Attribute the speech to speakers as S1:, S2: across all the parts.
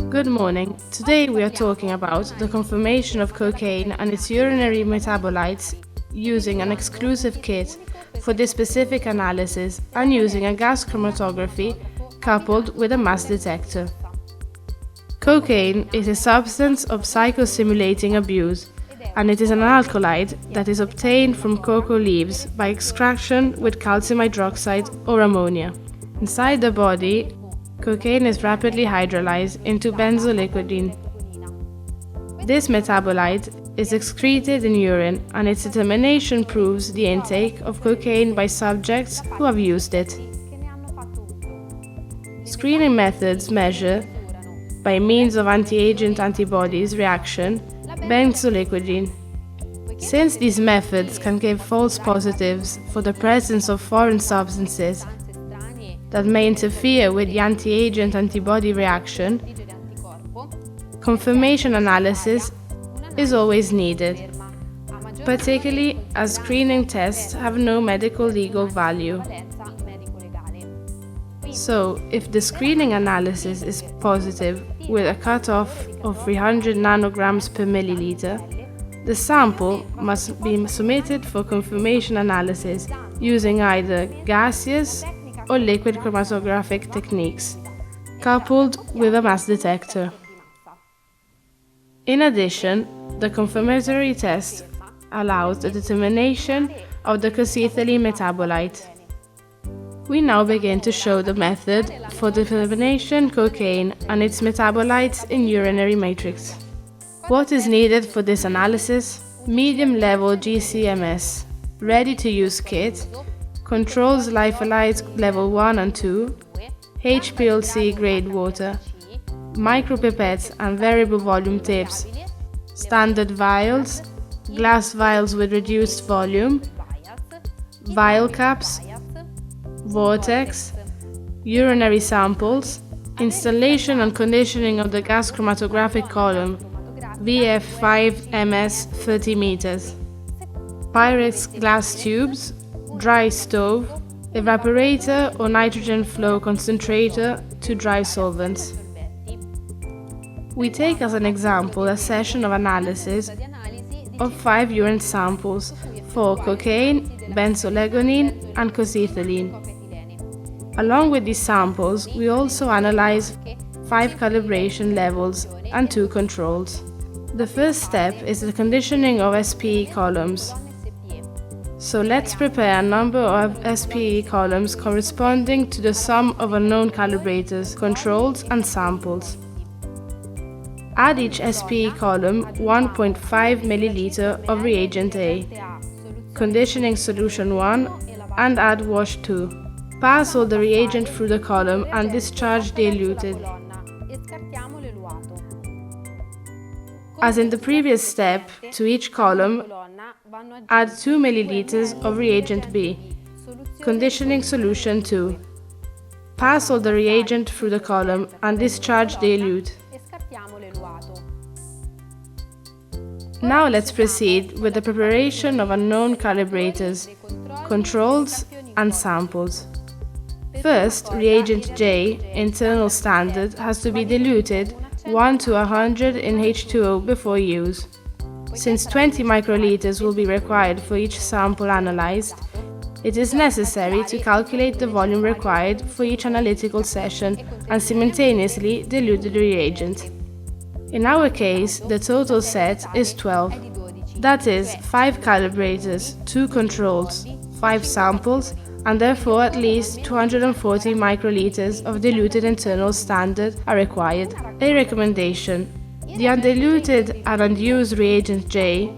S1: Good morning. Today we are talking about the conformation of cocaine and its urinary metabolites using an exclusive kit for this specific analysis and using a gas chromatography coupled with a mass detector. Cocaine is a substance of psychostimulating abuse, and it is an alkaloid that is obtained from cocoa leaves by extraction with calcium hydroxide or ammonia. Inside the body, cocaine is rapidly hydrolyzed into benzoliquidine. This metabolite is excreted in urine, and its determination proves the intake of cocaine by subjects who have used it. Screening methods measure, by means of anti-agent antibodies reaction, benzoliquidine. Since these methods can give false positives for the presence of foreign substances that may interfere with the anti-agent antibody reaction, confirmation analysis is always needed, particularly as screening tests have no medical legal value. So, if the screening analysis is positive with a cutoff of 300 nanograms per milliliter, the sample must be submitted for confirmation analysis using either gaseous or liquid chromatographic techniques, coupled with a mass detector. In addition, the confirmatory test allows the determination of the cocytolene metabolite. We now begin to show the method for determination cocaine and its metabolites in urinary matrix. What is needed for this analysis? Medium-level GCMS, ready-to-use kit, controls lyophilized level 1 and 2, HPLC grade water, micropipettes and variable volume tips, standard vials, glass vials with reduced volume, vial caps, vortex, urinary samples, installation and conditioning of the gas chromatographic column, VF5MS 30 meters, Pyrex glass tubes, dry stove, evaporator or nitrogen flow concentrator to dry solvents. We take as an example a session of analysis of 5 urine samples for cocaine, benzolegonine and cocytolene. Along with these samples, we also analyze 5 calibration levels and 2 controls. The first step is the conditioning of SPE columns. So let's prepare a number of SPE columns corresponding to the sum of unknown calibrators, controls and samples. Add each SPE column 1.5 ml of reagent A, conditioning solution 1 and add wash 2. Pass all the reagent through the column and discharge diluted. As in the previous step, to each column, add 2 ml of reagent B, conditioning solution 2. Pass all the reagent through the column and discharge dilute. Now let's proceed with the preparation of unknown calibrators, controls and samples. First, reagent J, internal standard, has to be diluted 1 to 100 in H2O before use. Since 20 microliters will be required for each sample analyzed, it is necessary to calculate the volume required for each analytical session and simultaneously dilute the reagent. In our case, the total set is 12. That is, 5 calibrators, 2 controls, 5 samples, and therefore at least 240 microliters of diluted internal standard are required. A recommendation: the undiluted and unused reagent J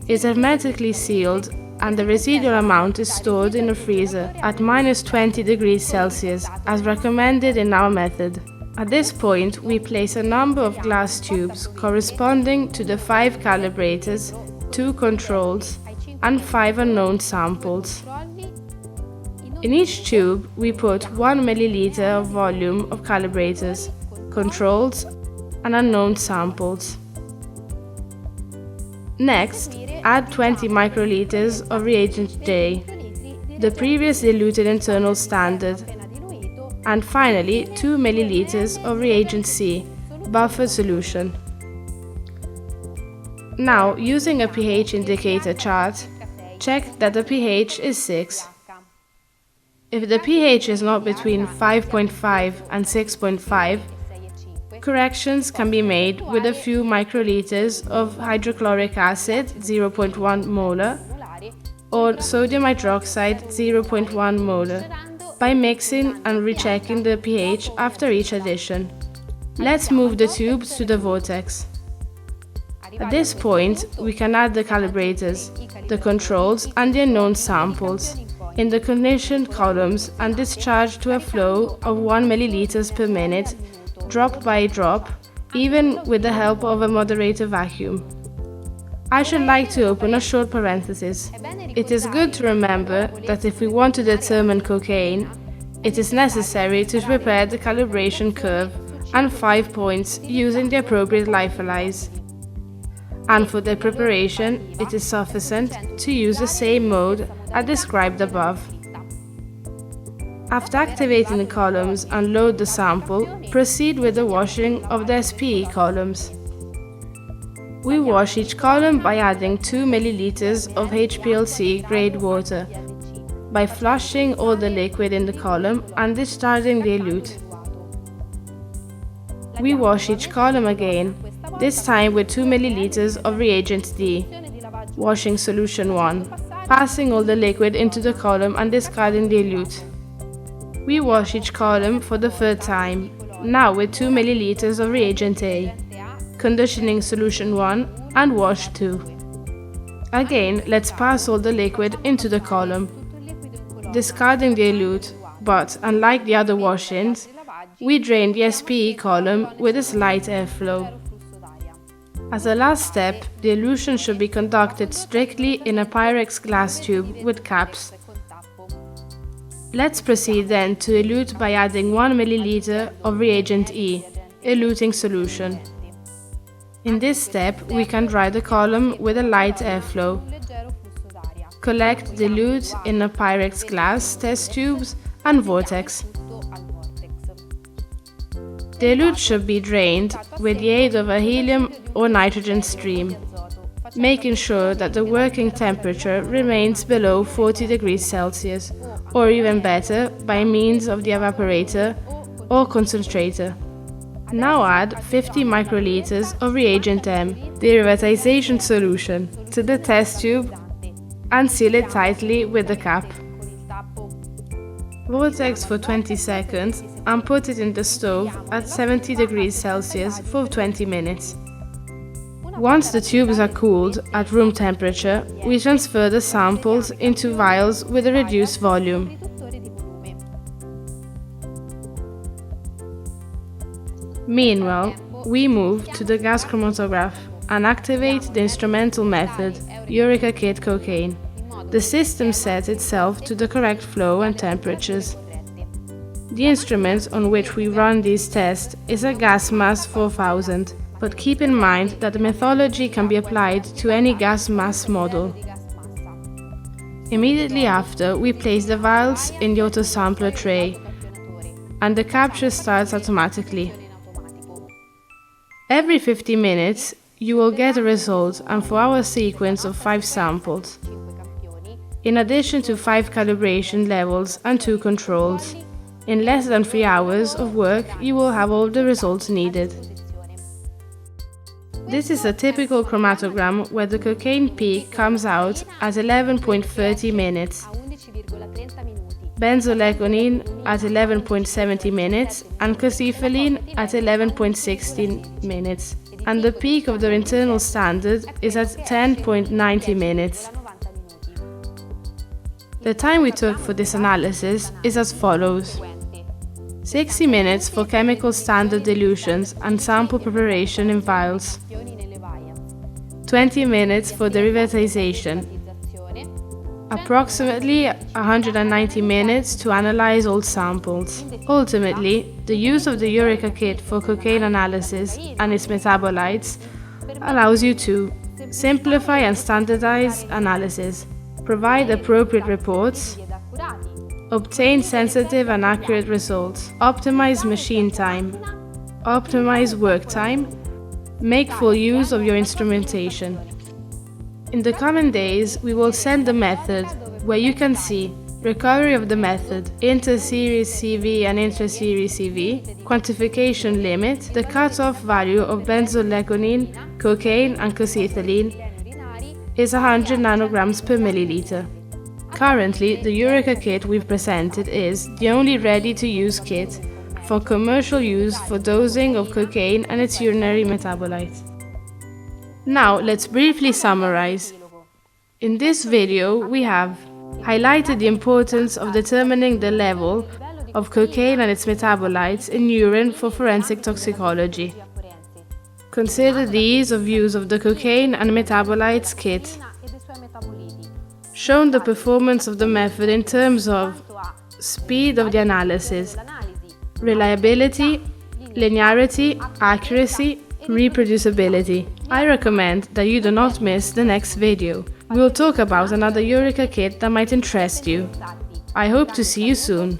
S1: is hermetically sealed and the residual amount is stored in a freezer at -20 degrees Celsius as recommended in our method. At this point, we place a number of glass tubes corresponding to the 5 calibrators, 2 controls, and 5 unknown samples. In each tube, we put 1 milliliter of volume of calibrators, controls, and unknown samples. Next, add 20 microliters of reagent J, the previous diluted internal standard, and finally 2 milliliters of reagent C, buffered solution. Now, using a pH indicator chart, check that the pH is 6. If the pH is not between 5.5 and 6.5, corrections can be made with a few microliters of hydrochloric acid 0.1 molar or sodium hydroxide 0.1 molar by mixing and rechecking the pH after each addition. Let's move the tubes to the vortex. At this point, we can add the calibrators, the controls and the unknown samples in the conditioned columns and discharge to a flow of 1 ml per minute, drop by drop, even with the help of a moderator vacuum. I should like to open a short parenthesis. It is good to remember that if we want to determine cocaine, it is necessary to prepare the calibration curve and 5 points using the appropriate lyophilise. And for the preparation, it is sufficient to use the same mode as described above. After activating the columns and load the sample, proceed with the washing of the SPE columns. We wash each column by adding 2 ml of HPLC grade water, by flushing all the liquid in the column and discharging the elute. We wash each column again, this time with 2 ml of reagent D, washing solution 1, passing all the liquid into the column and discarding the elute. We wash each column for the third time, now with 2 ml of reagent A, conditioning solution 1 and wash 2. Again, let's pass all the liquid into the column, discarding the elute, but unlike the other washings, we drain the SPE column with a slight airflow. As a last step, the elution should be conducted strictly in a Pyrex glass tube with caps. Let's proceed then to elute by adding 1 ml of reagent E, eluting solution. In this step, we can dry the column with a light airflow. Collect the elute in a Pyrex glass test tubes and vortex. The elute should be drained with the aid of a helium or nitrogen stream, making sure that the working temperature remains below 40 degrees Celsius, or even better, by means of the evaporator or concentrator. Now add 50 microliters of reagent M, the derivatization solution, to the test tube and seal it tightly with the cap. Vortex for 20 seconds and put it in the stove at 70 degrees Celsius for 20 minutes. Once the tubes are cooled at room temperature, we transfer the samples into vials with a reduced volume. Meanwhile, we move to the gas chromatograph and activate the instrumental method, Eureka Kit Cocaine. The system sets itself to the correct flow and temperatures. The instrument on which we run these tests is a gas mass 4000, but keep in mind that the methodology can be applied to any gas mass model. Immediately after, we place the vials in the autosampler tray, and the capture starts automatically. Every 50 minutes, you will get a result and for our sequence of 5 samples, in addition to 5 calibration levels and 2 controls. In less than 3 hours of work, you will have all the results needed. This is a typical chromatogram where the cocaine peak comes out at 11.30 minutes, benzolecgonine at 11.70 minutes and cosyphyline at 11.16 minutes, and the peak of the internal standard is at 10.90 minutes. The time we took for this analysis is as follows: 60 minutes for chemical standard dilutions and sample preparation in vials, 20 minutes for derivatization, approximately 190 minutes to analyze all samples. Ultimately, the use of the Eureka Kit for cocaine analysis and its metabolites allows you to simplify and standardize analysis, provide appropriate reports, obtain sensitive and accurate results, optimize machine time, optimize work time, make full use of your instrumentation. In the coming days, we will send the method where you can see recovery of the method, inter-series CV and intra-series CV, quantification limit, the cutoff value of benzoylecgonine, cocaine and cosethylene is 100 nanograms per milliliter. Currently, the Eureka kit we've presented is the only ready-to-use kit for commercial use for dosing of cocaine and its urinary metabolites. Now, let's briefly summarize. In this video, we have highlighted the importance of determining the level of cocaine and its metabolites in urine for forensic toxicology. Consider the ease of use of the cocaine and metabolites kit. Shown the performance of the method in terms of speed of the analysis, reliability, linearity, accuracy, reproducibility. I recommend that you do not miss the next video. We will talk about another Eureka kit that might interest you. I hope to see you soon.